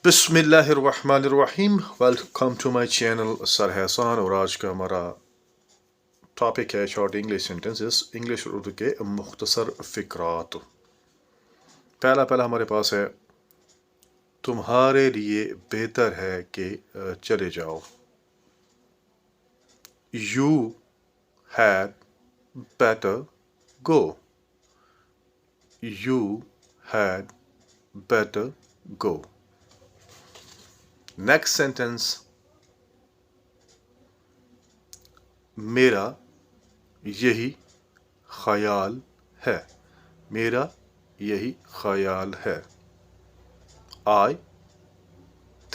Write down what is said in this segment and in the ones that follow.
बिस्मिल्लाहिर्रहमानिर्रहीम। Welcome to my channel sir Ehsan. और आज का हमारा टॉपिक है शॉर्ट इंग्लिश सेंटेंसेस, इंग्लिश और उर्दू के मुख्तसर फ़िक्रात। पहला हमारे पास है, तुम्हारे लिए बेहतर है कि चले जाओ। You had better go. You had better go. Next sentence, मेरा यही ख्याल है। मेरा यही ख्याल है। I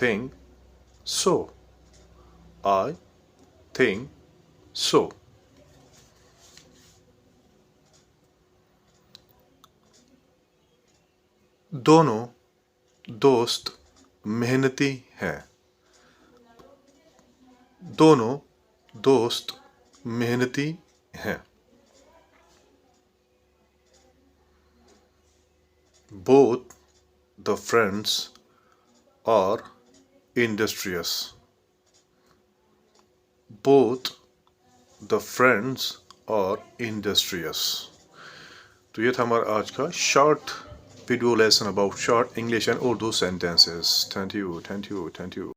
think so. I think so. दोनों दोस्त मेहनती हैं। दोनों दोस्त मेहनती हैं। Both the friends are industrious. Both the friends are industrious. तो ये था हमारा आज का short video lesson about short English and Urdu sentences. Thank you.